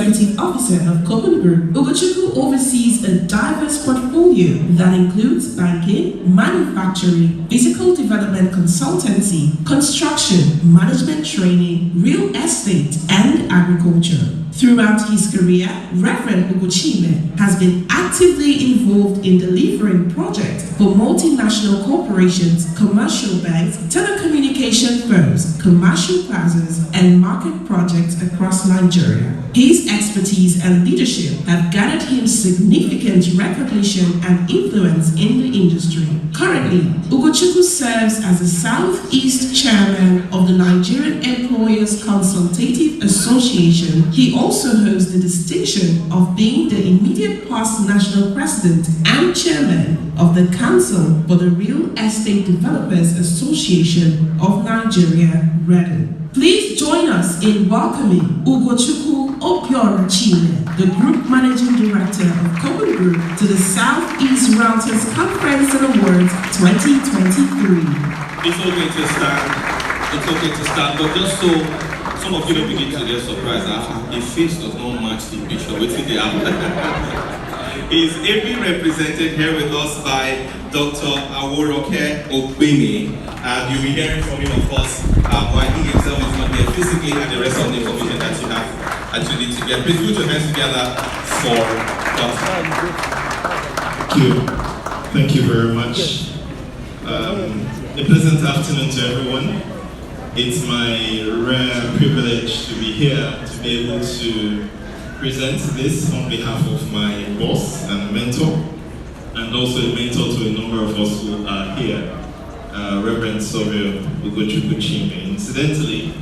Executive Officer of Copen Group, Ugochukwu oversees a diverse portfolio that includes banking, manufacturing, physical development consultancy, construction, management training, real estate, and agriculture. Throughout his career, Reverend Ugochime has been actively involved in delivering projects for multinational corporations, commercial banks, telecommunication firms, commercial plazas, and market projects across Nigeria. His expertise and leadership have garnered him significant recognition and influence in the industry. Currently, Ugochukwu serves as the Southeast Chairman of the Nigerian Employers Consultative Association. He also holds the distinction of being the immediate past national president and chairman of the Council for the Real Estate Developers Association of Nigeria, REDN. Please join us in welcoming Ugochukwu Obiorachime, the Group Managing Director of Copen Group, to the Southeast Realtors Conference and Awards 2023. It's okay to stand. It's okay to stand, but just so some of you don't begin to get surprised after the face does not match the picture. Wait till the after. Is ably represented here with us by Dr. Aworoke Ogbene, and you'll be hearing from him, of course, while he himself is not here physically, and the rest of the information that you have actually to get. Please put your hands together for Dr. Thank you. Thank you very much. A pleasant afternoon to everyone. It's my rare privilege to be here, to be able to present this on behalf of my boss and mentor, and also a mentor to a number of us who are here, Reverend Savio Ugochukwu. Incidentally,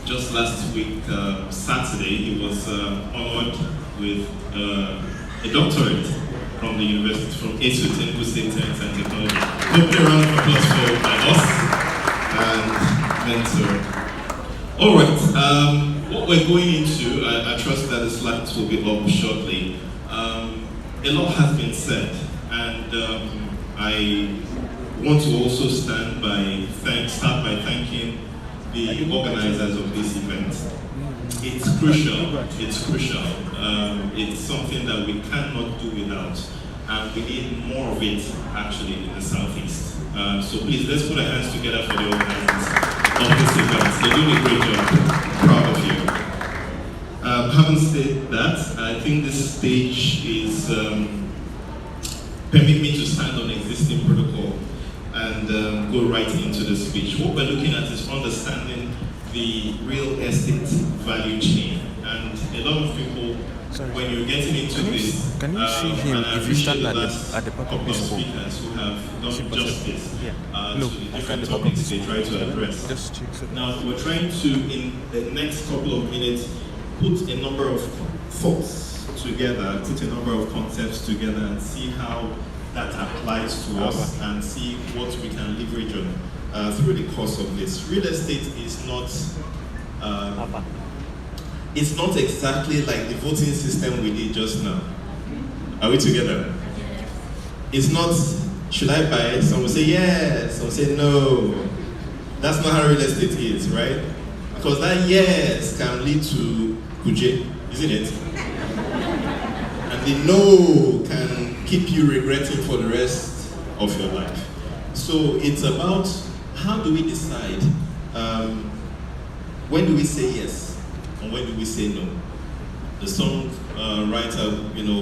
just last week, Saturday, he was honored with a doctorate from the university, from Enugu State Science and Technology. Hope a round of applause for my boss and mentor. All right. What we're going into, I trust that the slides will be up shortly. A lot has been said, and I want to also start by thanking the organizers of this event. It's crucial. It's something that we cannot do without, and we need more of it actually in the Southeast. So please, let's put our hands together for the organizers of this event. They're doing a great job. Proud of you. Having said that, I think this stage is permit me to stand on existing protocol and go right into the speech. What we're looking at is understanding the real estate value chain, and a lot of people, when you're getting into this, can you see him if you stand at the back of this book? Who have done justice to the different the topics they try to address. Just check. Now, we're trying to, in the next couple of minutes, put a number of thoughts together, put a number of concepts together, and see how that applies to us, and see what we can leverage on through the course of this. Real estate is not it's not exactly like the voting system we did just now. Are we together? It's not, should I buy it? Some will say yes, some will say no. That's not how real estate is, right? Because that yes can lead to kuje, isn't it? And the no can keep you regretting for the rest of your life. So it's about, how do we decide when do we say yes and when do we say no? The song writer,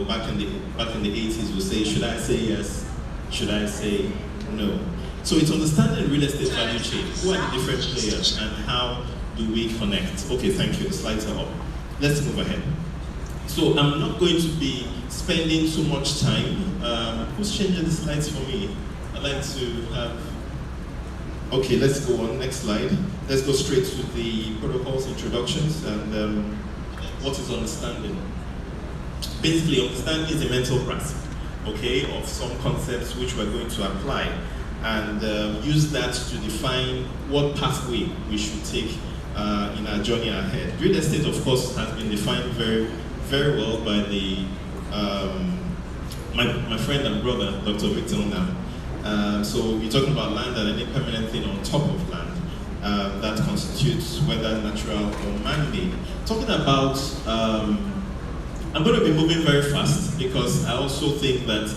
back in the 80s would say, should I say yes? Should I say no? So it's understanding real estate value chain. Who are the different players and how do we connect? Okay, thank you. The slides are up. Let's move ahead. So I'm not going to be spending so much time. Who's changing the slides for me? I'd like to have. Okay, let's go on. Next slide. Let's go straight to the protocols, introductions, and what is understanding. Basically, understanding is a mental grasp, okay, of some concepts which we're going to apply, and use that to define what pathway we should take in our journey ahead. Real estate, of course, has been defined very, very well by the my friend and brother, Dr. Victor Nam. So you're talking about land and any permanent thing on top of land that constitutes whether natural or man-made. Talking about I'm going to be moving very fast because I also think that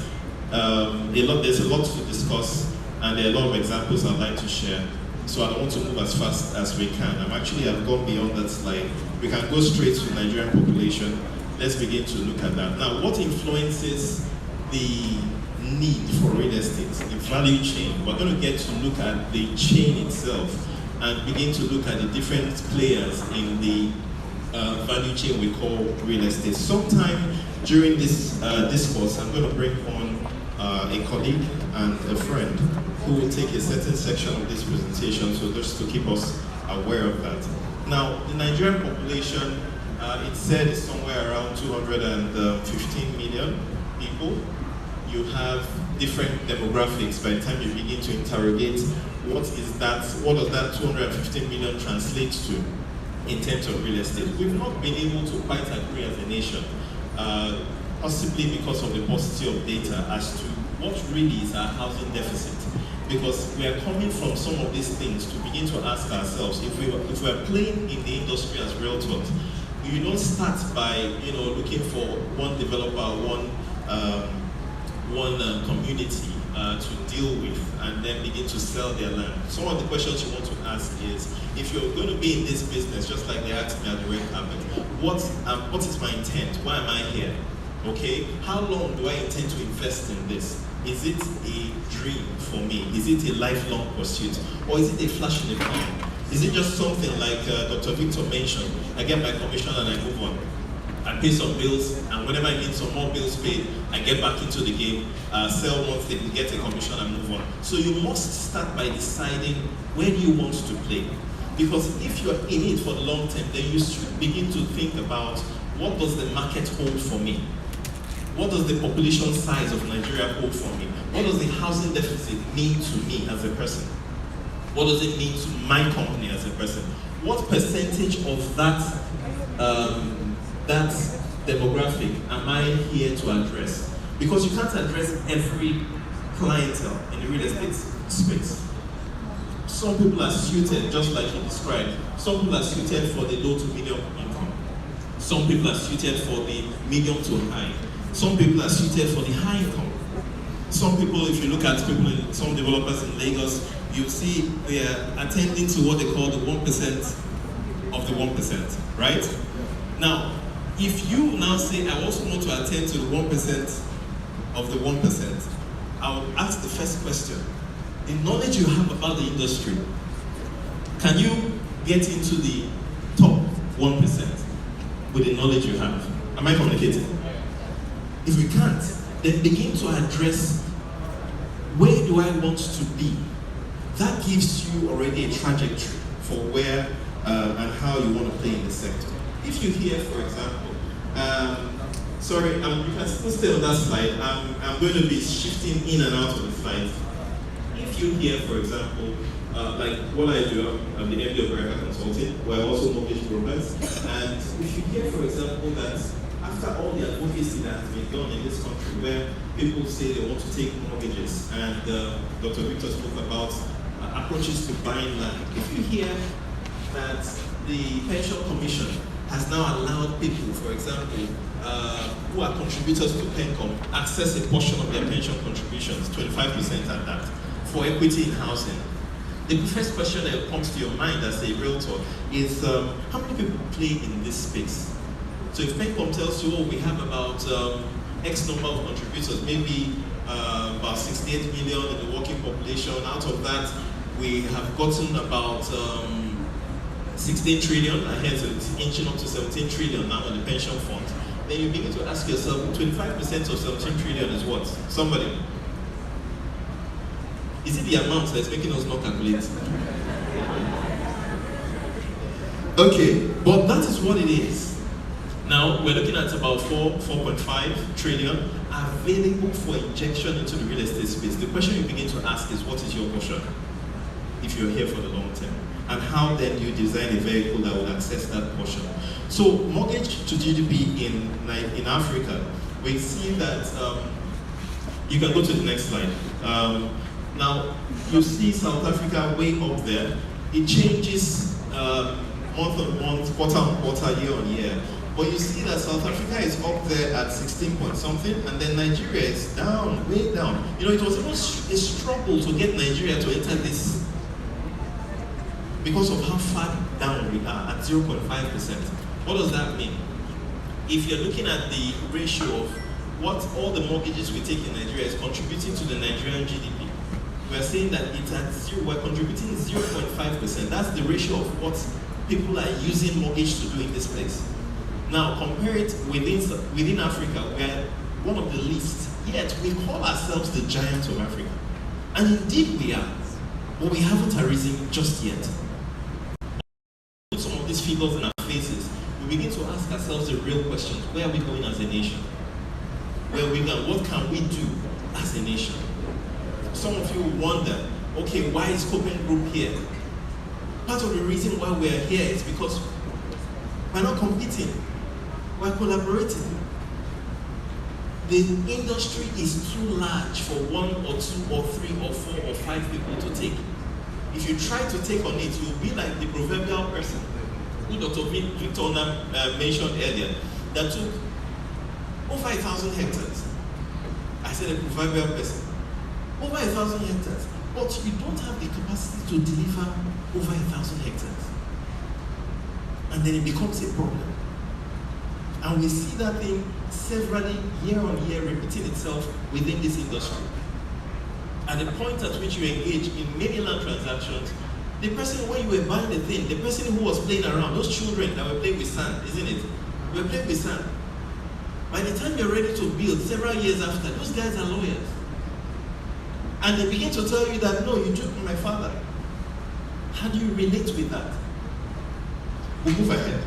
there's a lot to discuss and there are a lot of examples I'd like to share. So I don't want to move as fast as we can. I've gone beyond that slide. We can go straight to Nigerian population. Let's begin to look at that. Now, what influences the need for real estate, the value chain? We're going to get to look at the chain itself and begin to look at the different players in the value chain we call real estate. Sometime during this discourse, I'm going to bring on a colleague and a friend who will take a certain section of this presentation, so just to keep us aware of that. Now, the Nigerian population, it said is somewhere around 215 million people. You have different demographics. By the time you begin to interrogate what does that 215 million translate to in terms of real estate? We've not been able to quite agree as a nation, possibly because of the paucity of data as to what really is our housing deficit. Because we are coming from some of these things to begin to ask ourselves, if we are playing in the industry as realtors, you don't start by looking for one developer, one community to deal with and then begin to sell their land. Some of the questions you want to ask is, if you're going to be in this business, just like they asked me at the red carpet, what is my intent? Why am I here? Okay, how long do I intend to invest in this? Is it a dream for me? Is it a lifelong pursuit? Or is it a flash in the pan? Is it just something like Dr. Victor mentioned? I get my commission and I move on. I pay some bills, and whenever I need some more bills paid, I get back into the game, sell one thing, get a commission, and move on. So you must start by deciding where do you want to play. Because if you're in it for the long term, then you should begin to think about, what does the market hold for me? What does the population size of Nigeria hold for me? What does the housing deficit mean to me as a person? What does it mean to my company as a person? What percentage of that demographic am I here to address? Because you can't address every clientele in the real estate space. Some people are suited, just like you described. Some people are suited for the low to medium income. Some people are suited for the medium to high. Some people are suited for the high income. Some people, if you look at some developers in Lagos, you see they are attending to what they call the 1% of the 1%, right? Now, if you now say, I also want to attend to the 1% of the 1%, I would ask the first question. The knowledge you have about the industry, can you get into the top 1% with the knowledge you have? Am I communicating? If you can't, then begin to address, where do I want to be? That gives you already a trajectory for where and how you want to play in the sector. If you hear, for example, you can still stay on that slide. I'm going to be shifting in and out of the slide. If you hear, for example, like what I do, I'm the MD of Realtor Consulting, where I also mortgage brokers. And if you hear, for example, that after all the advocacy that has been done in this country, where people say they want to take mortgages, and Dr. Victor spoke about approaches to buying land. If you hear that the Pension Commission has now allowed people, for example, who are contributors to PENCOM, access a portion of their pension contributions, 25% at that, for equity in housing. The first question that comes to your mind as a realtor is, how many people play in this space? So if PENCOM tells you, we have about X number of contributors, maybe about 68 million in the working population, out of that, we have gotten about 16 trillion, I hear it's inching up to 17 trillion now in the pension fund. Then you begin to ask yourself, 25% of 17 trillion is what? Somebody. Is it the amount that's making us not calculate? Okay, but that is what it is. Now, we're looking at about 4.5 trillion available for injection into the real estate space. The question you begin to ask is, what is your portion if you're here for the long term? And how then you design a vehicle that will access that portion? So, mortgage to GDP in Africa, we see that, you can go to the next slide. Now, you see South Africa way up there. It changes month on month, quarter on quarter, year on year. But you see that South Africa is up there at 16 point something, and then Nigeria is down, way down. You know, it was even a struggle to get Nigeria to enter this because of how far down we are at 0.5%. What does that mean? If you're looking at the ratio of what all the mortgages we take in Nigeria is contributing to the Nigerian GDP, we're saying that it's at zero, we're contributing 0.5%. That's the ratio of what people are using mortgage to do in this place. Now, compare it within Africa, we're one of the least, yet we call ourselves the giants of Africa. And indeed we are, but we haven't arisen just yet. Put some of these figures in our faces, we begin to ask ourselves the real questions. Where are we going as a nation? Where are we going? What can we do as a nation? Some of you wonder, okay, why is Copen Group here? Part of the reason why we're here is because we're not competing, we're collaborating. The industry is too large for 1 or 2 or 3 or 4 or 5 people to take. If you try to take on it, you'll be like the proverbial person who Dr. Victor mentioned earlier, that took over 1,000 hectares. I said a proverbial person. Over 1,000 hectares. But you don't have the capacity to deliver over 1,000 hectares. And then it becomes a problem. And we see that thing severally, year on year, repeating itself within this industry. At the point at which you engage in many land transactions, the person, when you were buying the thing, the person who was playing around, those children that were playing with sand, isn't it? Were playing with sand. By the time you're ready to build, several years after, those guys are lawyers. And they begin to tell you that, no, you took my father. How do you relate with that? We'll move ahead.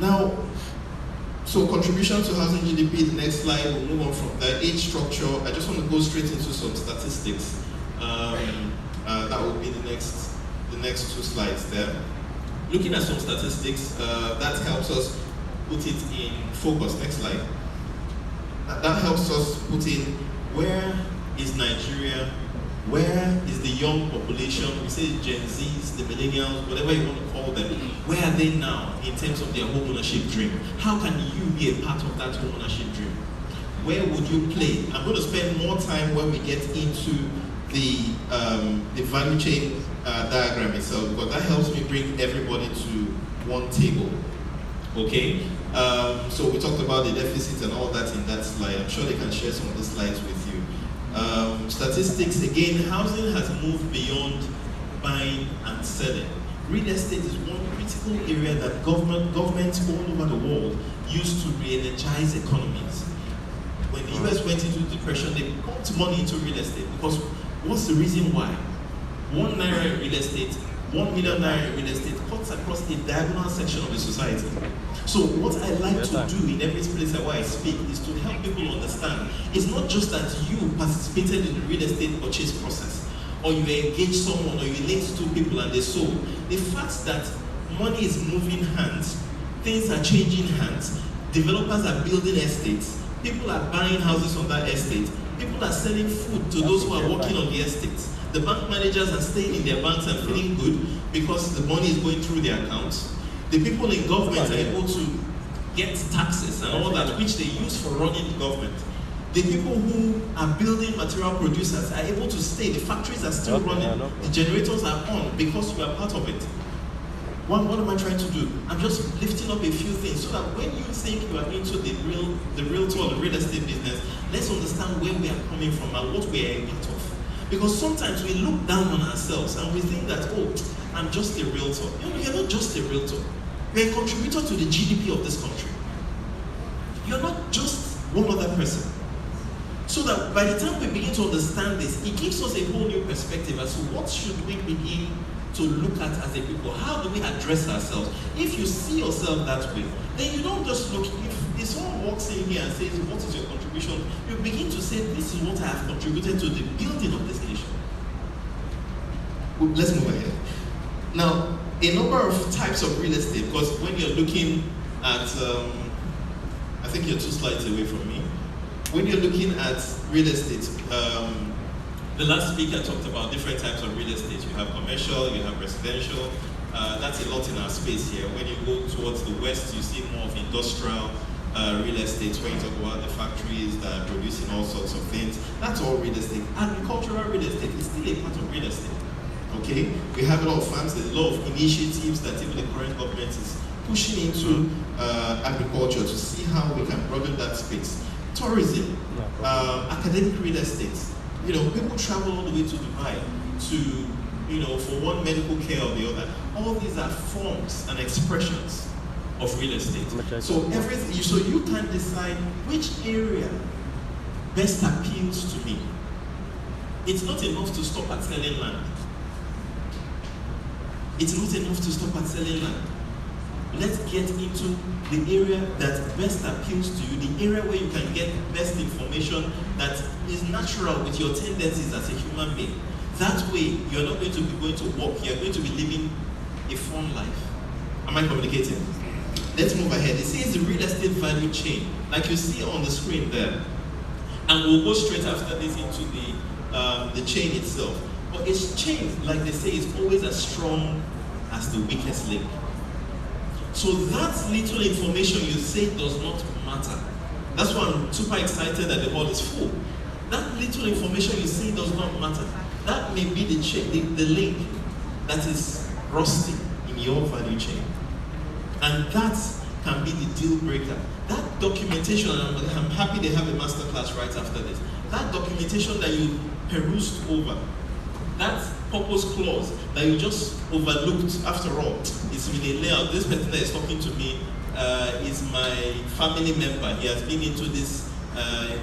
Now, so contribution to housing GDP, the next slide, we'll move on from the age structure. I just want to go straight into some statistics. That will be the next 2 slides there. Looking at some statistics, that helps us put it in focus. Next slide. That helps us put in where is Nigeria, where is the young population, we say Gen Zs, the millennials, whatever you want to call them, where are they now in terms of their home ownership dream? How can you be a part of that home ownership dream? Where would you play? I'm going to spend more time when we get into the value chain diagram itself, because that helps me bring everybody to one table. Okay? So we talked about the deficit and all that in that slide. I'm sure they can share some of the slides with you. Statistics, again, housing has moved beyond buying and selling. Real estate is one critical area that governments all over the world use to re-energize economies. When the US went into depression, they pumped money into real estate because what's the reason why? 1 naira in real estate, 1 million naira in real estate cuts across a diagonal section of the society. So what I like to do in every place where I speak is to help people understand it's not just that you participated in the real estate purchase process, or you engaged someone, or you linked 2 people and they sold. The fact that money is moving hands, things are changing hands, developers are building estates, people are buying houses on that estate, people are selling food to those who are working on the estates. The bank managers are staying in their banks and feeling good because the money is going through their accounts. The people in government are able to get taxes and all that, which they use for running the government. The people who are building material producers are able to stay. The factories are still running. The generators are on because you are part of it. What am I trying to do? I'm just lifting up a few things so that when you think you are into the realtor or the real estate business, let's understand where we are coming from and what we are in need of. Because sometimes we look down on ourselves and we think that, oh, I'm just a realtor. You're not just a realtor. You're a contributor to the GDP of this country. You're not just one other person. So that by the time we begin to understand this, it gives us a whole new perspective as to what should we begin to look at as a people. How do we address ourselves? If you see yourself that way, then you don't just look. If someone walks in here and says, what is your contribution? You begin to say, this is what I have contributed to the building of this nation. Let's move ahead. Now, a number of types of real estate, because when you're looking at, I think you're 2 slides away from me. When you're looking at real estate, the last speaker talked about different types of real estate. You have commercial, you have residential, That's a lot in our space here. When you go towards the west, you see more of industrial real estate, where you talk about the factories that are producing all sorts of things. That's all real estate. Agricultural real estate is still a part of real estate. Okay? We have a lot of farms, there's a lot of initiatives that even the current government is pushing into agriculture to see how we can broaden that space. Tourism, academic real estate. You know, people travel all the way to Dubai to, you know, for one medical care or the other. All these are forms and expressions of real estate. So everything, so you can decide which area best appeals to me. It's not enough to stop at selling land. It's not enough to stop at selling land. Let's get into the area that best appeals to you, the area where you can get best information that is natural with your tendencies as a human being. That way, you're not going to be going to work, you're going to be living a fun life. Am I communicating? Let's move ahead. It says the real estate value chain, like you see on the screen there. And we'll go straight after this into the chain itself. But its chain, like they say, is always as strong as the weakest link. So that little information you say does not matter. That's why I'm super excited that the hall is full. That little information you say does not matter. That may be the chain, the link that is rusty in your value chain. And that can be the deal breaker. That documentation, and I'm happy they have a masterclass right after this. That documentation that you perused over, that purpose clause that you just overlooked, after all, it's been a layout. This person that is talking to me is my family member. He has been into this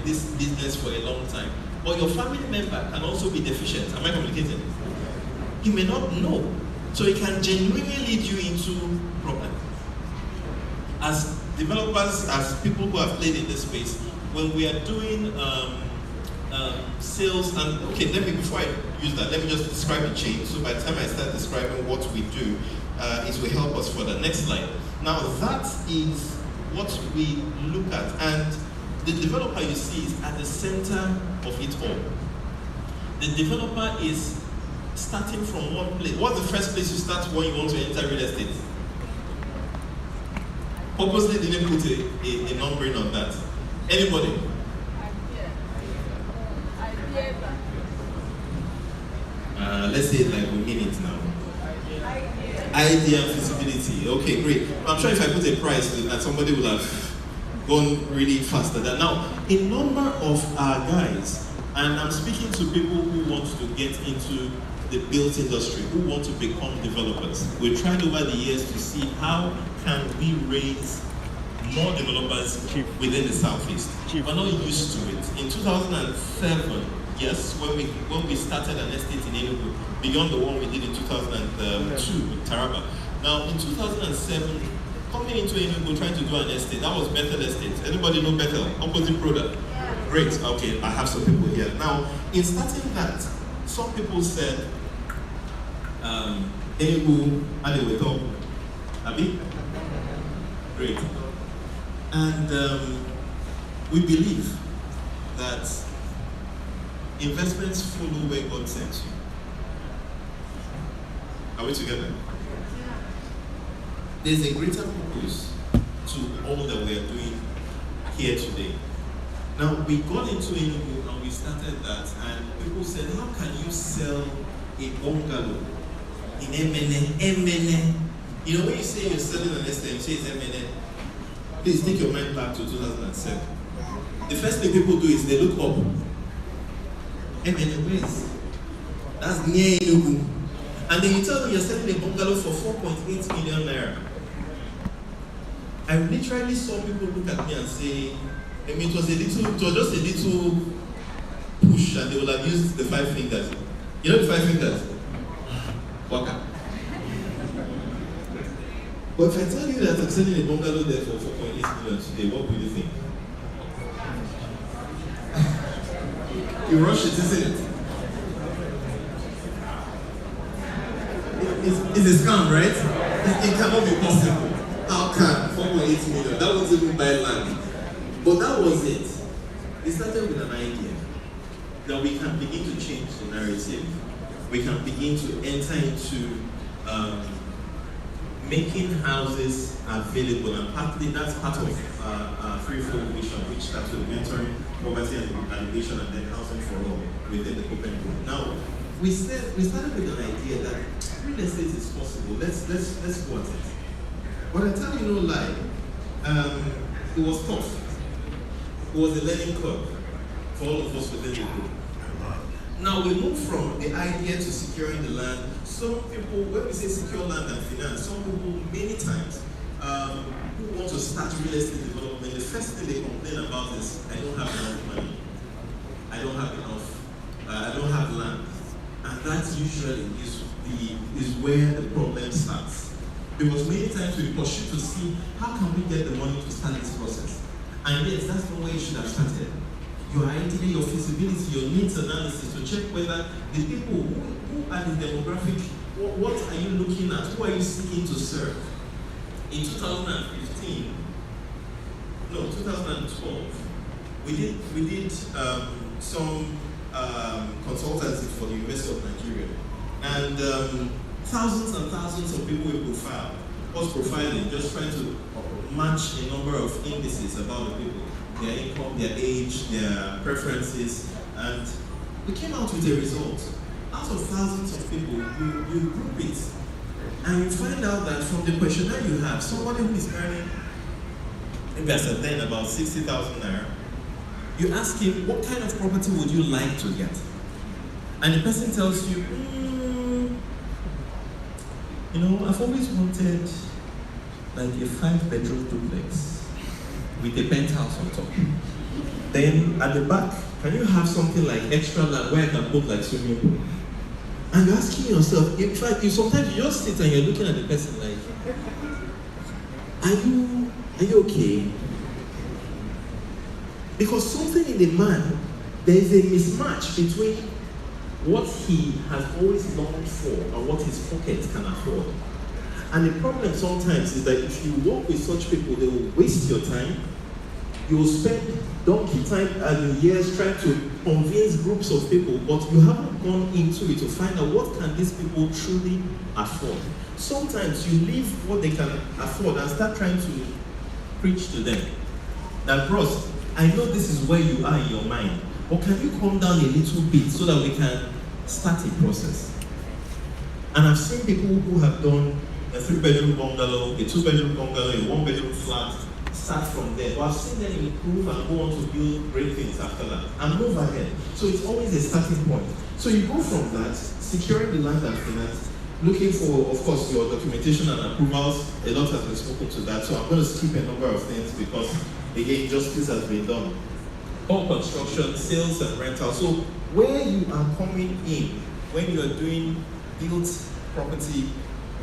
business for a long time. But your family member can also be deficient. Am I communicating? He may not know. So it can genuinely lead you into problem. As developers, as people who have played in this space, when we are doing sales, and okay, before I use that, let me just describe the chain. So by the time I start describing what we do, it will help us for the next slide. Now that is what we look at, and the developer you see is at the center of it all. The developer is starting from one place. What's the first place you start when you want to enter real estate? Purposely didn't put a numbering on that. Anybody? Let's say it like we mean it now. Idea and feasibility. Okay, great. I'm sure if I put a price that somebody will have gone really faster. Now, a number of our guys, and I'm speaking to people who want to get into the built industry, who want to become developers. We've tried over the years to see how can we raise more developers within the Southeast. We're not used to it. In 2007, yes, when we started an estate in Enugu, beyond the one we did in 2002 with Taraba. Now, in 2007, coming into Enugu, trying to do an estate, that was Bethel Estate. Anybody know Bethel? Opposite product? Great, okay, I have some people here. Now, in starting that, some people said, Enugu, Amadeo, Abi? Great. And we believe that investments follow where God sends you. Are we together? There's a greater purpose to all that we are doing here today. Now, we got into Enugu and we started that, and people said, how can you sell a bungalow in MNN? You know, when you say you're selling an estate, you say it's MNN. Please take your mind back to 2007. The first thing people do is they look up. MNN, where is it? That's near Enugu. And then you tell them you're selling a bungalow for 4.8 million naira. I literally saw people look at me and say, I mean, it was just a little push, and they would have used the 5 fingers. You know the 5 fingers? Waka. But if I tell you that I'm selling a bungalow there for 4.8 million today, what will you think? You rush it, isn't it? It's a scam, right? It cannot be possible. How can 4.8 million? That wasn't even buy land. But that was it. It started with an idea that we can begin to change the narrative. We can begin to enter into making houses available, and partly that's part of Freefold Vision, which starts with mentoring, poverty and alleviation, and then housing for all within the Copen Group. Now, we started with an idea that real estate is possible. Let's go at it. But I tell you no lie, it was tough. It was a learning curve for all of us within the group. Now we move from the idea to securing the land. Some people, when we say secure land and finance, some people many times who want to start real estate development, the first thing they complain about is, I don't have enough money. I don't have land. And that usually is where the problem starts. Because many times we pursue to see how can we get the money to start this process. And yes, that's the way you should have started. Your idea, your feasibility, your needs analysis to check whether the people who are the demographic, what are you looking at? Who are you seeking to serve? In 2012, we did some consultancy for the University of Nigeria, and thousands and thousands of people we profiled. What's profiling? Just trying to match a number of indices about the people, their income, their age, their preferences, and we came out with a result. Out of thousands of people, you group it, and you find out that from the questionnaire you have, somebody who is earning, maybe as at then about 60,000 naira, you ask him, what kind of property would you like to get? And the person tells you, I've always wanted like a 5-bedroom duplex with a penthouse on top. Then at the back, can you have something like extra land where I can put like swimming pool? And you're asking yourself, in fact, sometimes you just sit and you're looking at the person like, are you okay? Because something in the man, there is a mismatch between what he has always longed for and what his pockets can afford. And the problem sometimes is that if you work with such people, they will waste your time. You will spend donkey time and years trying to convince groups of people, but you haven't gone into it to find out what can these people truly afford. Sometimes you leave what they can afford and start trying to preach to them. That, bros, I know this is where you are in your mind, but can you calm down a little bit so that we can start a process? And I've seen people who have done a 3-bedroom bungalow, a 2-bedroom bungalow, a 1-bedroom flat, start from there. But I've seen them improve and go on to build great things after that and move ahead. So it's always a starting point. So you go from that, securing the land and finance, looking for, of course, your documentation and approvals. A lot has been spoken to that. So I'm going to skip a number of things because, again, justice has been done. Home construction, sales and rental. So where you are coming in, when you are doing built property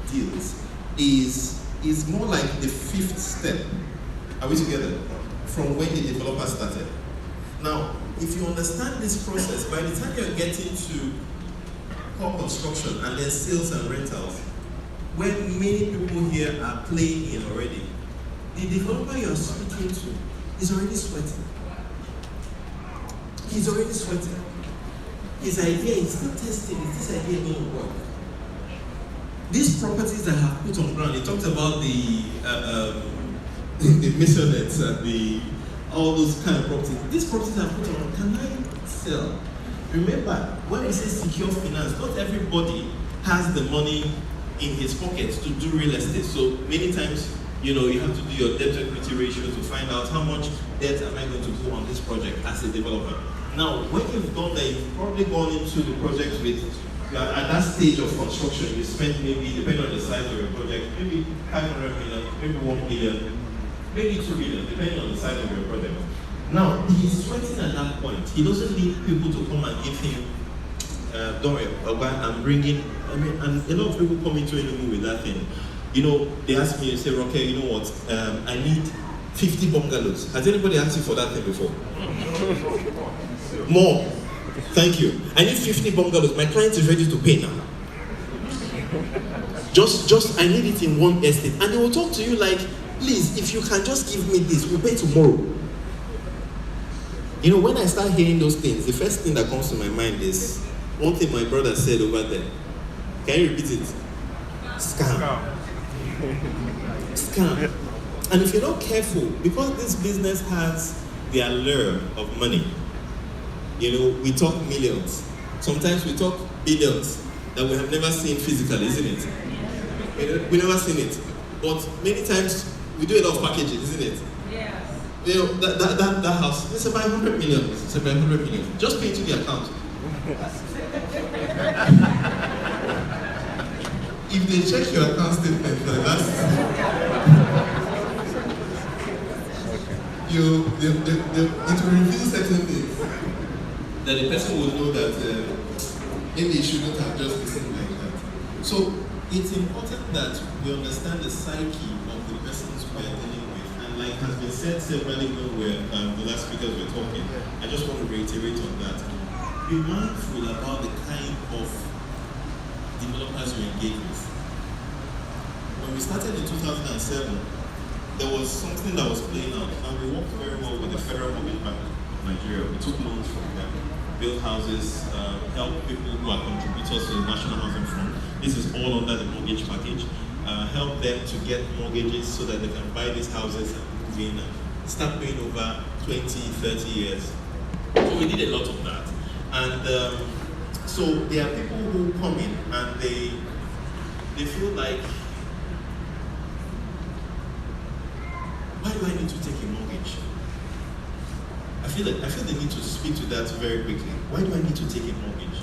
deals, is more like the 5th step. Are we together? From when the developer started. Now, if you understand this process, by the time you're getting to home construction and then sales and rentals, where many people here are playing in already, the developer you're speaking to is already sweating. He's already sweating. His idea is still testing, is this idea going to work? These properties that have put on ground, he talked about the missionaries and all those kind of properties. These properties have put on, can I sell? Remember, when we say secure finance, not everybody has the money in his pockets to do real estate. So many times, you have to do your debt equity ratio to find out how much debt am I going to do on this project as a developer. Now, when you've done that, you've probably gone into the project with, at that stage of construction, you spent maybe, depending on the size of your project, maybe 500 million, maybe 1 million, maybe 2 million, depending on the size of your project. Now, he's sweating at that point. He doesn't need people to come and give him, don't worry, I'm bringing, and a lot of people come into Enugu with that thing. They ask me, they say, okay, you know what, I need 50 bungalows. Has anybody asked you for that thing before? More. Thank you. I need 50 bungalows. My client is ready to pay now. Just, I need it in one estate. And they will talk to you like, please, if you can just give me this, we'll pay tomorrow. When I start hearing those things, the first thing that comes to my mind is one thing my brother said over there. Can you repeat it? Scam. Scam. And if you're not careful, because this business has the allure of money, we talk millions. Sometimes we talk billions that we have never seen physically, isn't it? We never seen it. But many times we do a lot of packages, isn't it? Yes. That house, it's about 100 million. It's about 100 million. Just pay to the account. If they check your account statement, it will reveal certain things that the person will know that maybe it shouldn't have just listened like that. So it's important that we understand the psyche of the persons we are dealing with. And like has been said severally when the last speakers were talking, I just want to reiterate on that. Be mindful about the kind of developers you engage with. When we started in 2007, there was something that was playing out, and we worked very well with the Federal Mortgage Bank of Nigeria. We took loans from them, built houses, helped people who are contributors to the National Housing Fund. This is all under the mortgage package. Help them to get mortgages so that they can buy these houses and move in and start paying over 20, 30 years. So we did a lot of that. And so there are people who come in and they feel like, why do I need to take a mortgage? I feel the need to speak to that very quickly. Why do I need to take a mortgage?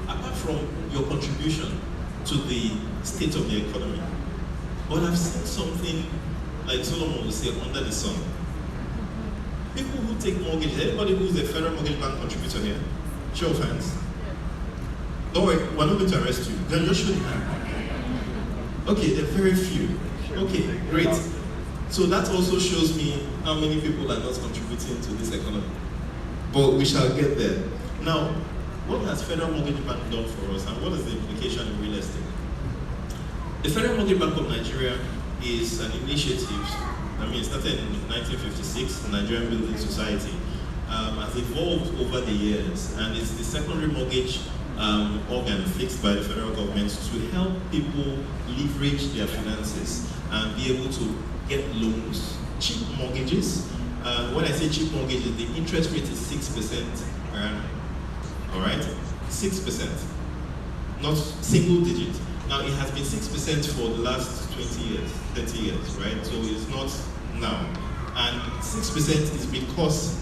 Apart from your contribution to the state of the economy. But I've seen something, like Solomon would say, under the sun. People who take mortgages, anybody who's a Federal Mortgage Bank contributor here? Show of hands. Don't worry, we're not going to arrest you. Then just show your hand. Okay, there are very few. Okay, great. So that also shows me how many people are not contributing to this economy. But we shall get there. Now, what has Federal Mortgage Bank done for us, and what is the implication in real estate? The Federal Mortgage Bank of Nigeria is an initiative. It started in 1956, the Nigerian Building Society. Has evolved over the years, and it's the secondary mortgage organ fixed by the federal government to help people leverage their finances and be able to get loans, cheap mortgages. When I say cheap mortgages, the interest rate is 6% per annum. All right, 6%, not single digit. Now it has been 6% for the last 20 years, 30 years, right? So it's not now, and 6% is because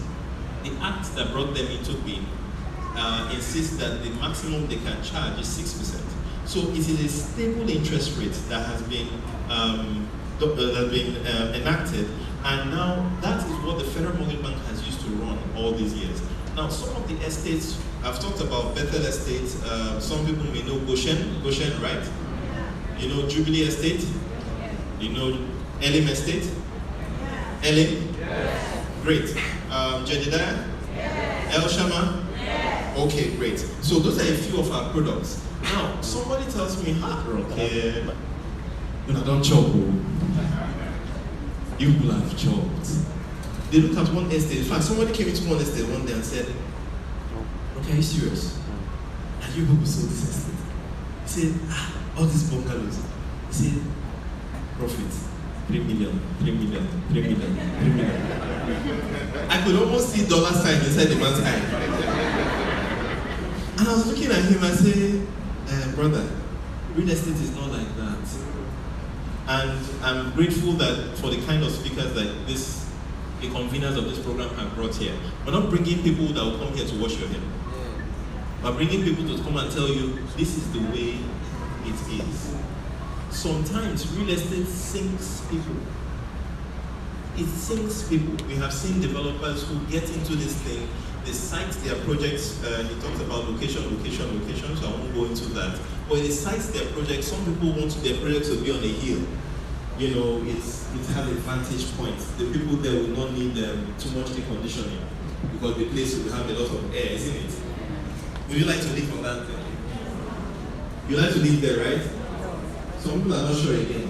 the act that brought them into being insists that the maximum they can charge is 6%. So it is a stable interest rate that has been enacted, and now that is what the Federal Mortgage Bank has used to run all these years. Now, some of the estates, I've talked about Bethel Estate. Some people may know Goshen, right? You know Jubilee Estate? You know Elim Estate? Elim? Yes. Great. Jedediah? Yes. El Shama? Yes. Okay, great. So those are a few of our products. Now, somebody tells me, okay, when I don't chop, you will have chopped. They looked at one estate. In fact, somebody came into one estate one day and said, okay, are you serious? And you people sold this estate? He said, all these bungalows. He said, profit, 3 million, 3 million, 3 million, 3 million. I could almost see dollar sign inside the man's eye. And I was looking at him and said, brother, real estate is not like that. And I'm grateful that for the kind of speakers that the conveners of this program have brought here. We're not bringing people that will come here to wash your hair. We're bringing people to come and tell you, this is the way it is. Sometimes real estate sinks people. It sinks people. We have seen developers who get into this thing, they cite their projects. He talked about location, so I won't go into that. But they cite their projects. Some people want their projects to be on a hill. You know, it has a vantage point. The people there will not need too much air conditioning because the place will have a lot of air, isn't it? Would you like to live on that thing? You like to live there, right? Some people are not sure again.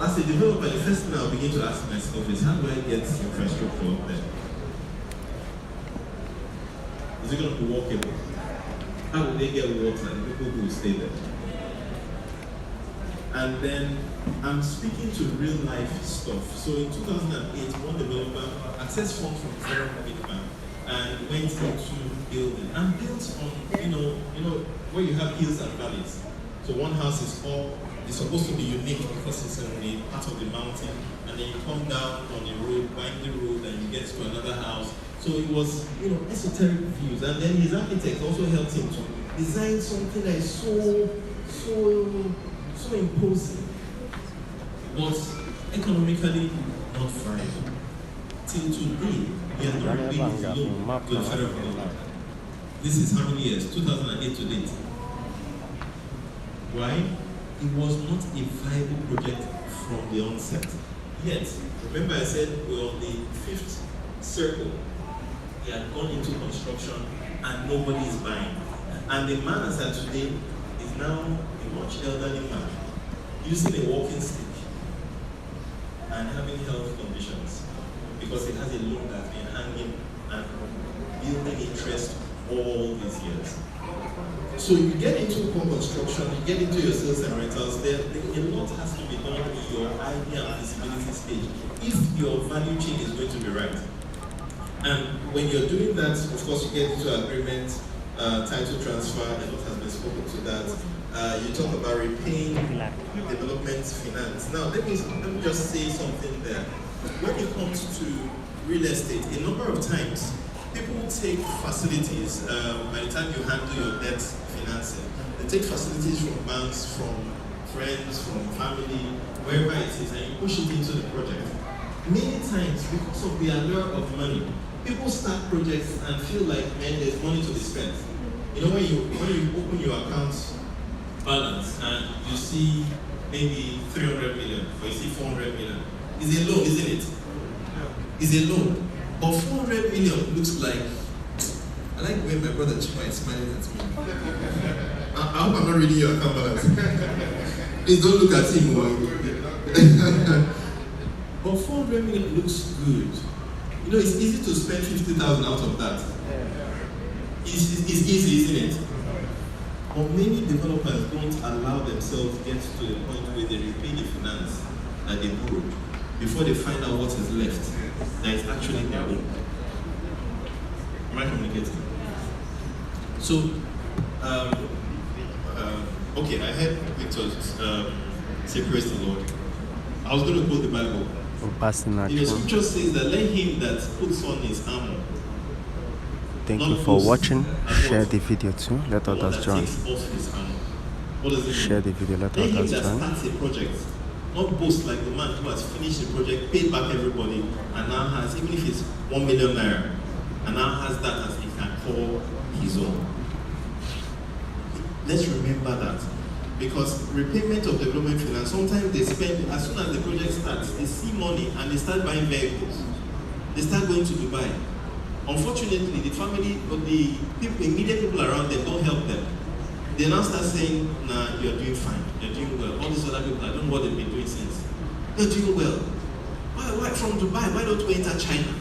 As a developer, the first thing I'll begin to ask myself is, how do I get infrastructure up there? Is it going to be walkable? How will they get water and people who will stay there? And then I'm speaking to real life stuff. So in 2008, one developer accessed funds from a very big bank and went into building and built on, where you have hills and valleys. So one house is up, it's supposed to be unique because it's on the part of the mountain, and then you come down on the road, windy road, and you get to another house. So it was, esoteric views. And then his architect also helped him to design something that is so imposing, but economically not viable. Till today, he has not paid his loan to the federal government. This is how many years? 2008 to date. Why? It was not a viable project from the onset. Yet, remember I said we're on the 5th circle. He had gone into construction and nobody is buying. And the man as of today is now a much elderly man, using a walking stick and having health conditions because he has a loan that's been hanging and building interest all these years. So you get into construction, you get into your sales and rentals, a lot has to be done in your idea and feasibility stage if your value chain is going to be right. And when you're doing that, of course, you get into agreement, title transfer, a lot has been spoken to that. You talk about repaying development finance. Now, let me just say something there. When it comes to real estate, a number of times, people take facilities by the time you handle your debt financing. They take facilities from banks, from friends, from family, wherever it is, and you push it into the project. Many times, because of the allure of money, people start projects and feel like, man, there's money to be spent. When you open your account balance and you see maybe 300 million or you see 400 million, it's a loan, isn't it? It's a loan. But 400 million looks like, I like when my brother Chima is smiling at me. I hope I'm not reading your account balance. Please don't look at him. But 400 million looks good. It's easy to spend 50,000 out of that. It's easy, isn't it? But many developers don't allow themselves to get to the point where they repay the finance that they borrowed before they find out what is left that is actually their own. Am I communicating? So, okay, I heard Victor say praise the Lord. I was going to quote the Bible. The scripture says that let him that puts on his armor. Thank you for watching. Share the video too. Let others join. Share the video. Let others join. Starts a project, not boast like the man who has finished the project, paid back everybody, and now has, even if it's 1 million naira, and now has that as he can call his own. Let's remember that. Because repayment of development finance, sometimes they spend, as soon as the project starts, they see money and they start buying vehicles. They start going to Dubai. Unfortunately, the family or the people, immediate people around them don't help them. They now start saying, nah, you're doing fine, you're doing well. All these other people, I don't know what they've been doing since. You're doing well. Why from Dubai? Why don't we enter China?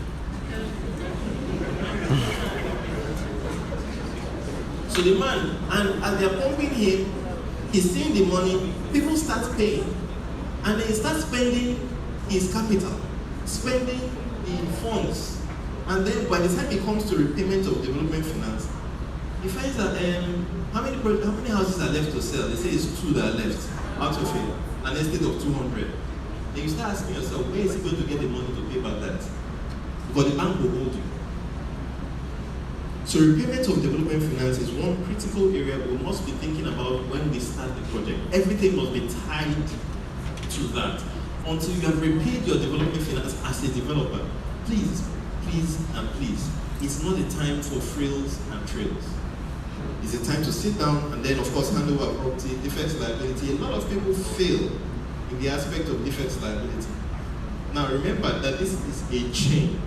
So the man, and as they're pumping him, he's seeing the money, people start paying. And then he starts spending his capital, spending the funds. And then by the time it comes to repayment of development finance, he finds that how many houses are left to sell? They say it's 2 that are left out of an estate of 200. Then you start asking yourself, where is he going to get the money to pay back that? Because the bank will hold you. So repayment of development finance is one critical area we must be thinking about when we start the project. Everything must be tied to that. Until you have repaid your development finance as a developer, please, and please, it's not a time for frills and trails. It's a time to sit down and then, of course, hand over property, defects liability. A lot of people fail in the aspect of defects liability. Now, remember that this is a chain.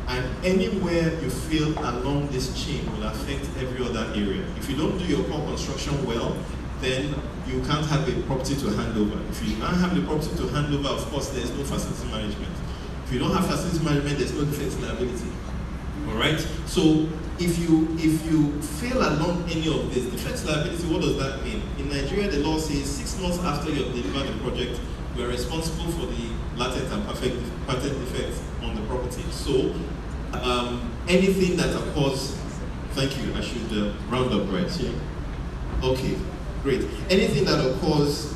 And anywhere you fail along this chain will affect every other area. If you don't do your core construction well, then you can't have a property to hand over. If you don't have the property to hand over, of course, there's no facility management. If you don't have facility management, there's no defense liability. All right. So if you fail along any of this, defense liability, what does that mean? In Nigeria, the law says 6 months after you have delivered the project, you are responsible for the latent and patent defects on the property. So anything that occurs, thank you. I should round up right here. Okay, great. Anything that occurs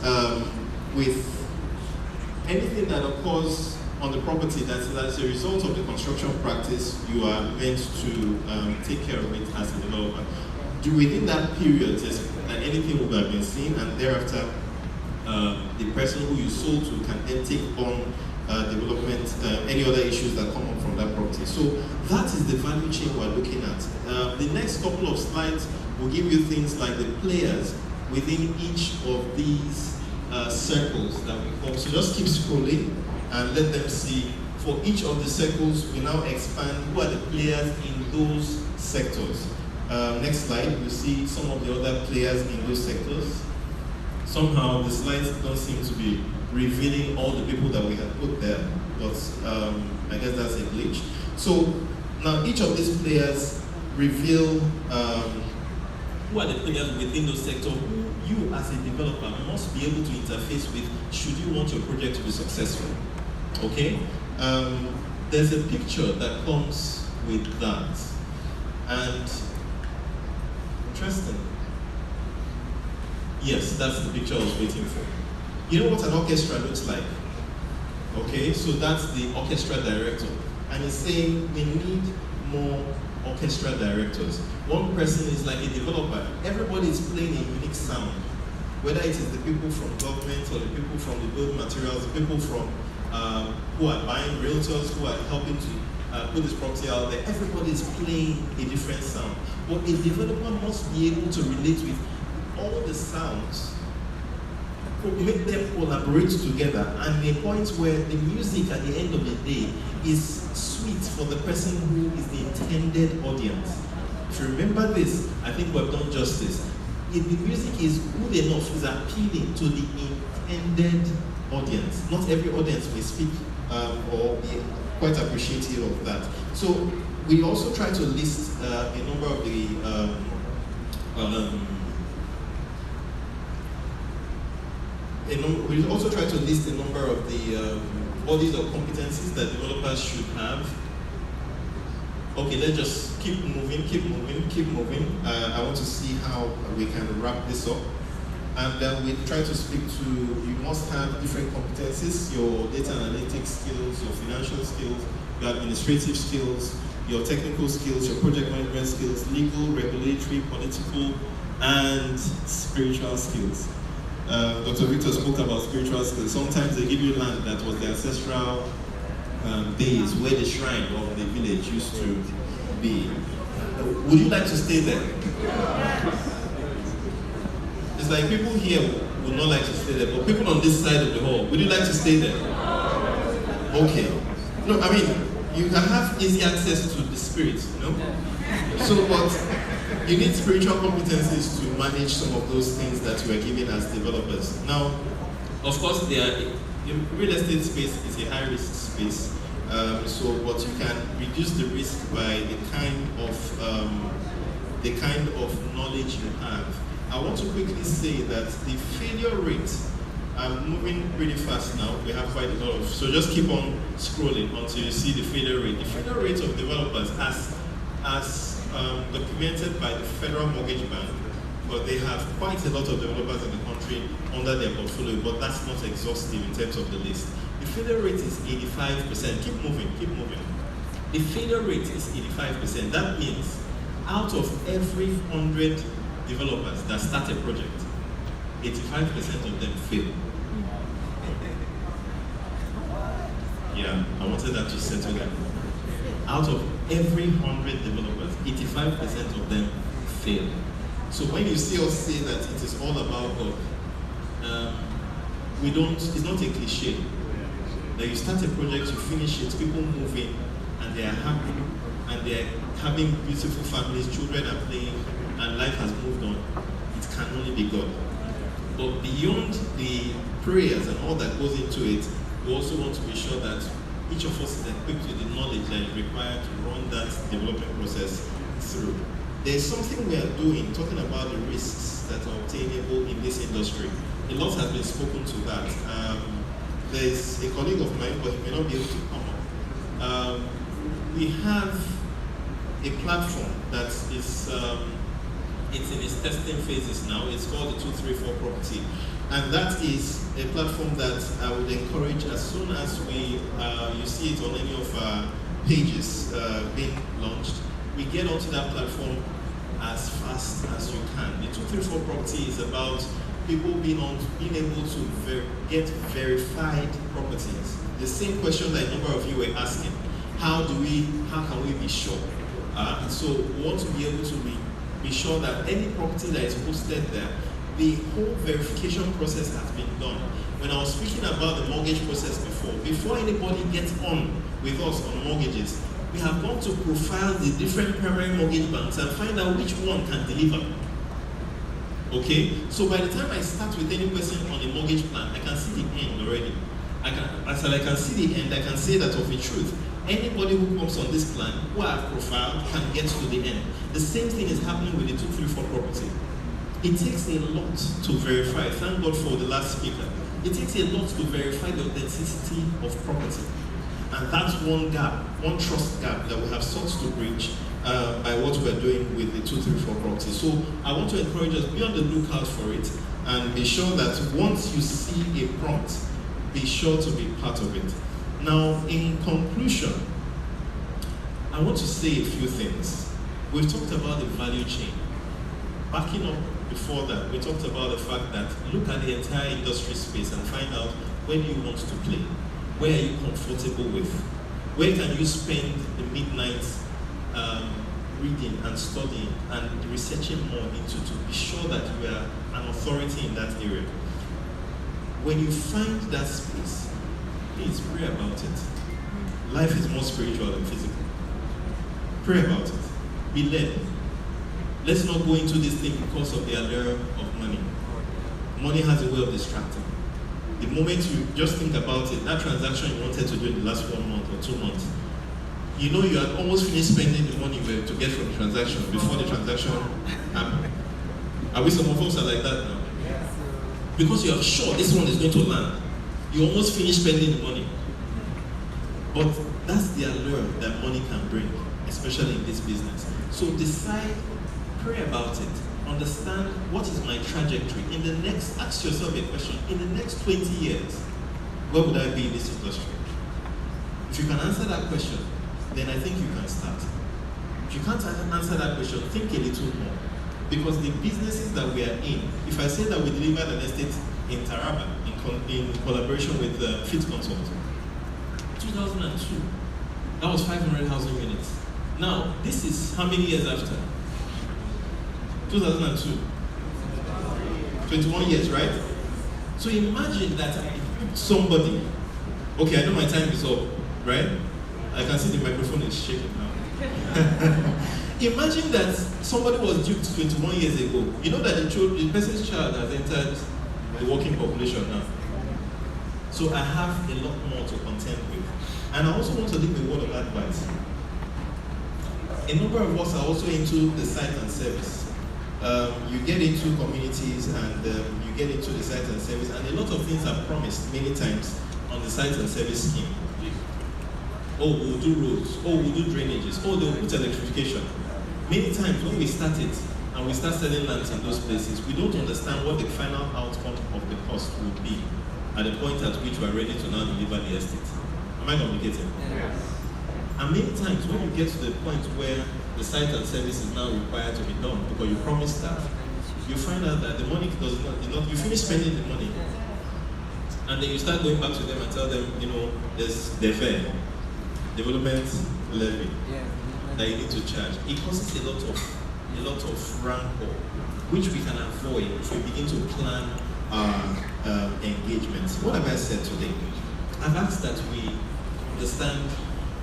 on the property that's as a result of the construction practice, you are meant to take care of it as a developer. Within that period, anything would have been seen, and thereafter, the person who you sold to can then take on development, any other issues that come up from that property. So that is the value chain we're looking at. The next couple of slides will give you things like the players within each of these circles that we call. So just keep scrolling and let them see. For each of the circles, we now expand who are the players in those sectors. Next slide, you see some of the other players in those sectors. Somehow the slides don't seem to be revealing all the people that we have put there, but I guess that's a glitch. So now each of these players reveal who are the players within those sectors who you as a developer must be able to interface with should you want your project to be successful. Okay? There's a picture that comes with that. And interesting. Yes, that's the picture I was waiting for. You know what an orchestra looks like? Okay, so that's the orchestra director. And he's saying we need more orchestra directors. One person is like a developer. Everybody is playing a unique sound. Whether it is the people from government or the people from the building materials, the people from who are buying, realtors who are helping to put this property out there, everybody is playing a different sound. But a developer must be able to relate with all the sounds, make them collaborate together, and the point where the music at the end of the day is sweet for the person who is the intended audience. If you remember this, I think we've done justice. If the music is good enough, is appealing to the intended audience. Not every audience may speak or be quite appreciative of that. So we also try to list a number of the we also try to list a number of the bodies or competencies that developers should have. Okay, let's just keep moving. I want to see how we can wrap this up. And then we try to speak to, you must have different competencies, your data analytics skills, your financial skills, your administrative skills, your technical skills, your project management skills, legal, regulatory, political, and spiritual skills. Dr. Victor spoke about spiritual skills. Sometimes they give you land that was the ancestral days where the shrine of the village used to be. Would you like to stay there? It's like people here would not like to stay there, but people on this side of the hall, would you like to stay there? Okay. No, I mean, you can have easy access to the spirit, you know? So, but you need spiritual competencies to manage some of those things that you are given as developers. Now, of course, the real estate space is a high-risk space. But you can reduce the risk by the kind of knowledge you have. I want to quickly say that the failure rate, I'm moving pretty fast now, we have quite a lot of, so just keep on scrolling until you see the failure rate. The failure rate of developers as documented by the Federal Mortgage Bank, but they have quite a lot of developers in the country under their portfolio, but that's not exhaustive in terms of the list. The failure rate is 85%. Keep moving. The failure rate is 85%. That means out of every 100 developers that start a project, 85% of them fail. Yeah, I wanted that to settle down. Out of every 100 developers, 85% of them fail. So when you see us say that it is all about God, it's not a cliche. That you start a project, you finish it, people move in, and they are happy, and they are having beautiful families, children are playing, and life has moved on. It can only be God. But beyond the prayers and all that goes into it, we also want to be sure that each of us is equipped with the knowledge that is required to run that development process through. There's something we are doing, talking about the risks that are obtainable in this industry. A lot has been spoken to that. There's a colleague of mine, but he may not be able to come up. We have a platform that is it's in its testing phases now. It's called the 234 Property. And that is a platform that I would encourage as soon as you see it on any of our pages being launched, we get onto that platform as fast as you can. The 234 Property is about people being able to get verified properties. The same question that a number of you were asking. How can we be sure? So we want to be able to be sure that any property that is posted there, the whole verification process has been done. When I was speaking about the mortgage process before anybody gets on with us on mortgages, we have gone to profile the different primary mortgage banks and find out which one can deliver. Okay? So by the time I start with any person on a mortgage plan, I can see the end already. As I can see the end, I can say that of a truth, anybody who comes on this plan, who I have profiled, can get to the end. The same thing is happening with the 234 Property. It takes a lot to verify. Thank God for the last speaker. It takes a lot to verify the authenticity of property. And that's one gap, one trust gap that we have sought to bridge by what we're doing with the 234 Property. So I want to encourage us, be on the lookout for it, and be sure that once you see a prompt, be sure to be part of it. Now, in conclusion, I want to say a few things. We've talked about the value chain. Backing up before that, we talked about the fact that look at the entire industry space and find out where do you want to play? Where are you comfortable with? Where can you spend the midnight reading and studying and researching more into to be sure that you are an authority in that area? When you find that space, please pray about it. Life is more spiritual than physical. Pray about it. Be led. Let's not go into this thing because of the allure of money. Money has a way of distracting. The moment you just think about it, that transaction you wanted to do in the last 1 month or 2 months, you know you had almost finished spending the money to get from the transaction before the transaction happened. Are we some of us are like that now? Because you are sure this one is going to land. You almost finished spending the money. But that's the allure that money can bring, especially in this business. So decide, pray about it, understand what is my trajectory. Ask yourself a question, in the next 20 years, where would I be in this industry? If you can answer that question, then I think you can start. If you can't answer that question, think a little more. Because the businesses that we are in, if I say that we delivered an estate in Taraba in collaboration with Fit Consult, 2002, that was 500,000 units. Now, this is how many years after? 2002. 21 years, right? So imagine that somebody, okay, I know my time is up, right? I can see the microphone is shaking now. Imagine that somebody was duped 21 years ago. You know that the person's child has entered the working population now. So I have a lot more to contend with. And I also want to leave a word of advice. A number of us are also into the site and service. You get into communities and you get into the site and service, and a lot of things are promised many times on the site and service scheme. Oh, we'll do roads. Oh, we'll do drainages. Oh, they'll put electrification. Many times when we start it and we start selling lands in those places, we don't understand what the final outcome of the cost will be at the point at which we are ready to now deliver the estate. Am I communicating? Yes. And many times when you get to the point where the site and service is now required to be done because you promised that, you find out that the money does not, you finish spending the money. And then you start going back to them and tell them, there's the fare, development levy that you need to charge. It causes a lot of rancor, which we can avoid if we begin to plan our engagements. What have I said today? I've asked that we understand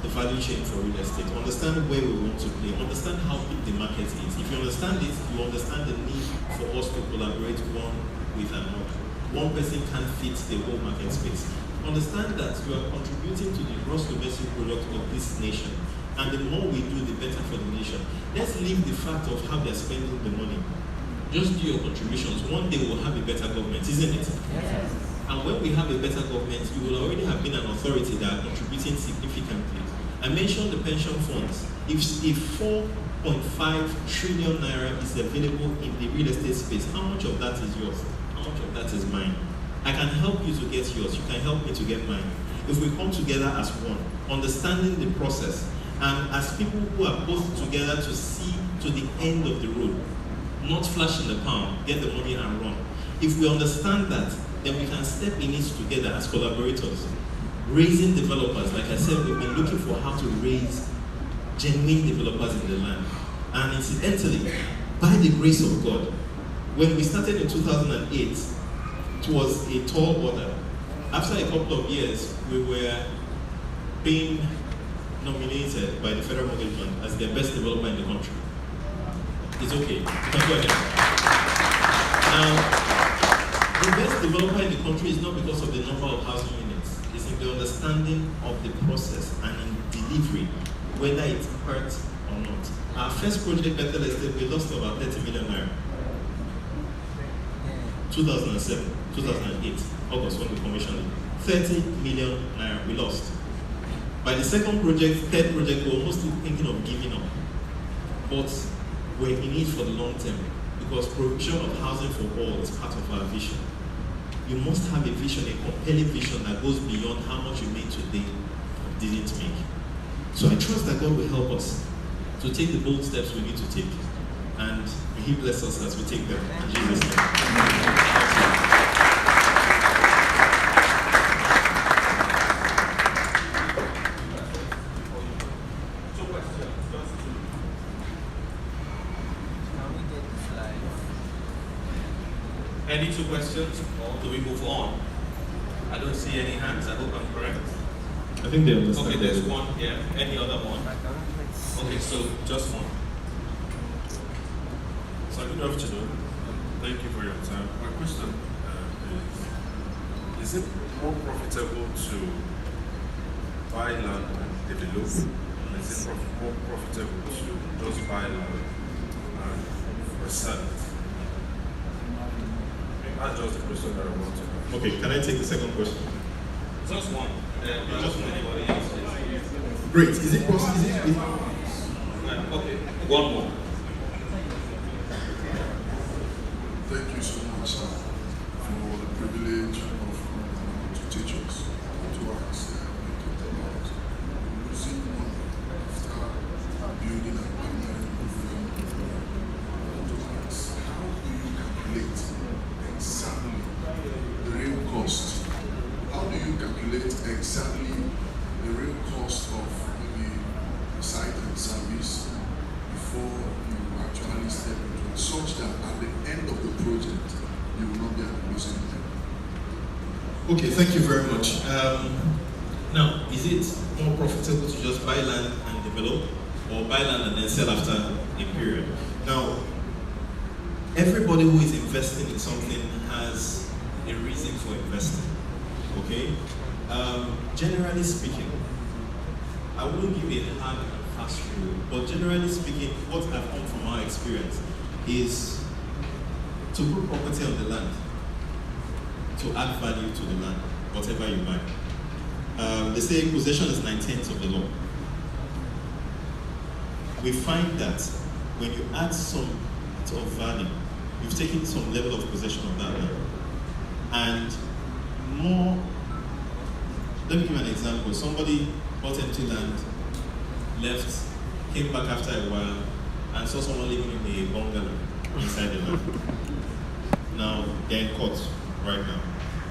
the value chain for real estate, understand where we want to play, understand how big the market is. If you understand it, you understand the need for us to collaborate one with another. One person can't fit the whole market space. understand that you are contributing to the gross domestic product of this nation. And the more we do, the better for the nation. Let's leave the fact of how they're spending the money. Just do your contributions. One day we'll have a better government, isn't it? Yes. And when we have a better government, you will already have been an authority that are contributing significantly. I mentioned the pension funds. If 4.5 trillion naira is available in the real estate space, how much of that is yours? How much of that is mine? I can help you to get yours. You can help me to get mine. If we come together as one, understanding the process, and as people who are both together to see to the end of the road, not flash in the palm, get the money and run. If we understand that, then we can step in it together as collaborators. Raising developers, like I said, we've been looking for how to raise genuine developers in the land. And incidentally, by the grace of God, when we started in 2008, it was a tall order. After a couple of years, we were being nominated by the Federal Mortgage Fund as the best developer in the country. It's okay, you can go ahead. Now, the best developer in the country is not because of the number of housing units. It's in the understanding of the process and in delivery, whether it hurts or not. Our first project, Bethel Estate, we lost about 30 million naira. 2007, 2008, August when we commissioned it. 30 million naira we lost. By the second project, third project, we were almost thinking of giving up. But we're in it for the long term because provision of housing for all is part of our vision. You must have a vision, a compelling vision that goes beyond how much you made today or didn't make. So I trust that God will help us to take the bold steps we need to take. And may He bless us as we take them. In Jesus' name. Any two questions, or do we move on? I don't see any hands. I hope I'm correct. I think they understand. Okay, there's one here. Any other one? Okay, so just one. So good afternoon. Thank you for your time. My question is it more profitable to buy land and develop? Or is it more profitable to just buy land and resell it? That's just the question that I want to know. Okay, can I take the second question? Just one. Just one. Anybody else? Great. Is it possible? Okay, one more. Thank you so much, sir, for the privilege of to teach us, to ask, we talked about losing money after building an ordinary movement. To ask, how do you calculate exactly the real cost? How do you calculate exactly the real cost of maybe the site and service before you actually step into it, such that at the end of the project, you will not be at the losing end? Okay, thank you very much. Now, is it more profitable to just buy land and develop, or buy land and then sell after a period? Now, everybody who is investing in something has a reason for investing, okay? Generally speaking, I wouldn't give a hard and fast rule, but generally speaking, what I've come from our experience is to put property on the land, to add value to the land, whatever you buy. They say possession is 9/10 of the law. We find that when you add some sort of value, you've taken some level of possession of that land. And more, let me give you an example. Somebody bought empty land, left, came back after a while, and saw someone living in a bungalow inside the land. Now, they're in court right now.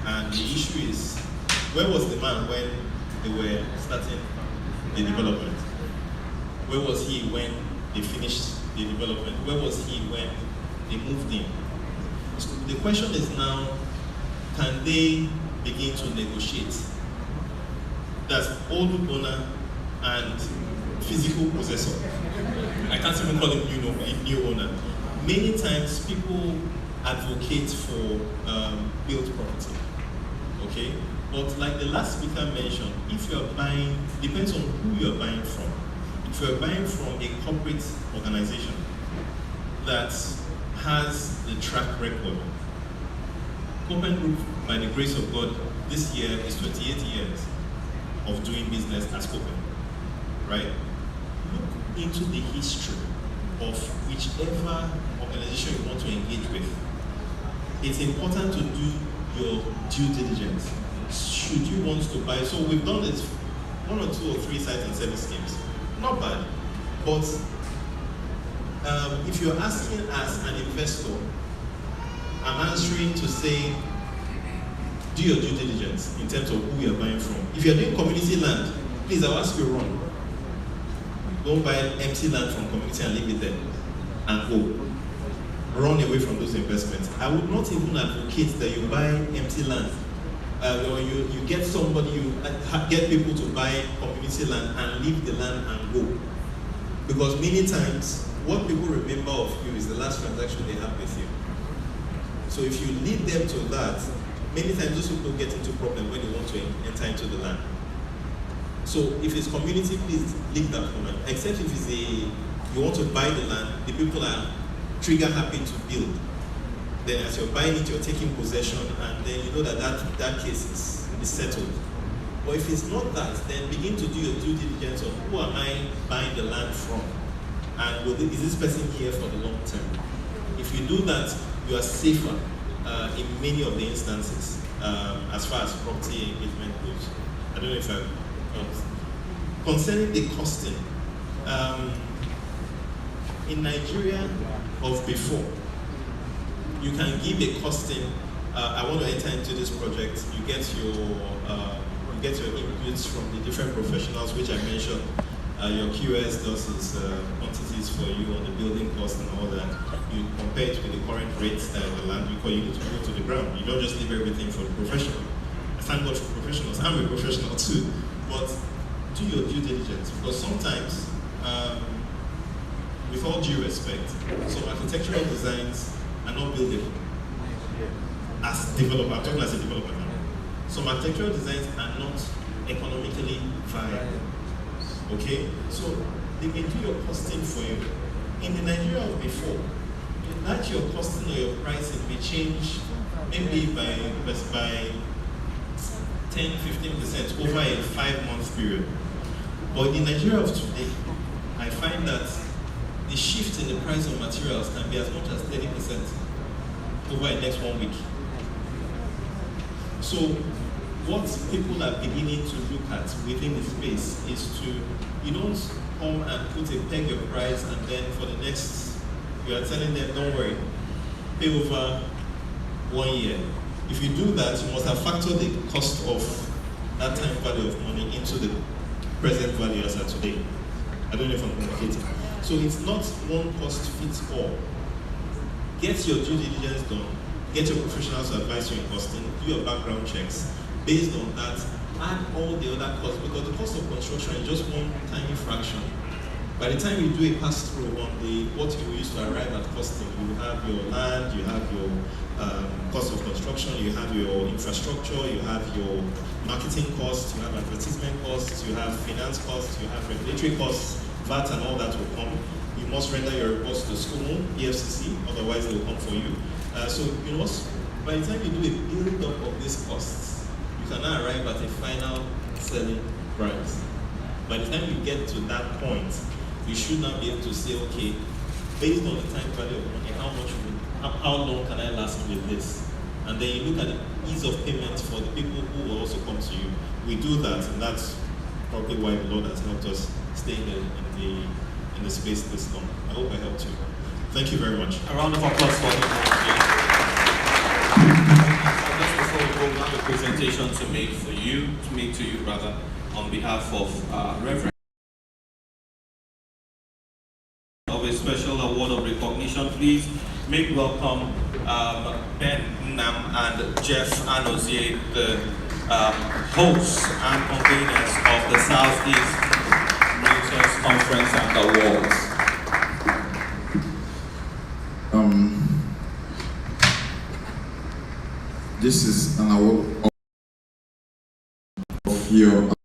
And the issue is, where was the man when they were starting the development? Where was he when they finished the development? Where was he when they moved in? So the question is now, can they begin to negotiate? That's old owner and physical possessor. I can't even call him new owner. Many times people advocate for built property, okay? But like the last speaker mentioned, if you're buying, depends on who you're buying from. If you're buying from a corporate organization that has the track record, Copen Group, by the grace of God, this year is 28 years of doing business as Copen, right? Look into the history of whichever organization you want to engage with. It's important to do your due diligence. Should you want to buy, so we've done it 1 or 2 or 3 site and service schemes. Not bad, but if you're asking as an investor, I'm answering to say, do your due diligence in terms of who you're buying from. If you're doing community land, please, I'll ask you run. Don't buy empty land from community and leave it there and go. Run away from those investments. I would not even advocate that you buy empty land. Or you get somebody, you get people to buy community land and leave the land and go. Because many times, what people remember of you is the last transaction they have with you. So if you lead them to that, many times those people get into problem when they want to enter into the land. So if it's community, please leave that for now. Except if it's you want to buy the land, the people are trigger happy to build. Then as you're buying it, you're taking possession, and then you know that case is settled. But if it's not that, then begin to do your due diligence on who am I buying the land from? And is this person here for the long term? If you do that, you are safer in many of the instances as far as property engagement goes. I don't know if I'm concerning the costing. In Nigeria of before, you can give a costing. I want to enter into this project. You get your inputs from the different professionals, which I mentioned. Your QS does his quantities for you on the building cost and all that. You compare it with the current rates that the land, because you need to go to the ground. You don't just leave everything for the professional. I thank God for professionals. I'm a professional too. But do your due diligence, because sometimes, with all due respect, some architectural designs are not buildable. As developer, I'm talking as a developer now. Some architectural designs are not economically viable. Okay? So they can do your costing for you. In the Nigeria of before, that your costing or your pricing may change maybe by 10-15% over a 5-month period. But in Nigeria of today, I find that the shift in the price of materials can be as much as 30% over the next 1 week. So what people are beginning to look at within the space is to, you don't come and put a peg your price and then for the next, you are telling them, don't worry, pay over 1 year. If you do that, you must have factored the cost of that time value of money into the present value as of today. I don't know if I'm communicating. So it's not one cost fits all. Get your due diligence done, get your professionals to advise you in costing, do your background checks. Based on that, add all the other costs, because the cost of construction is just one tiny fraction. By the time you do a pass-through on what you use to arrive at costing, you have your land, you have your cost of construction, you have your infrastructure, you have your marketing costs, you have advertisement costs, you have finance costs, you have regulatory costs, VAT and all that will come. You must render your reports to school, EFCC, otherwise they will come for you. So you know, by the time you do a build-up of these costs, you can now arrive at a final selling price. By the time you get to that point, you should now be able to say, okay, based on the time value of money, how long can I last with this? And then you look at the ease of payment for the people who will also come to you. We do that, and that's probably why the Lord has helped us stay in the space this long. I hope I helped you. Thank you very much. A round of applause for him. Just before we go, we have a presentation to make to you on behalf of Reverend. Of a special award of recognition, please make welcome Ben Nam and Jeff Anozie, the hosts and conveners of the Southeast Realtors Conference and Awards. This is an award your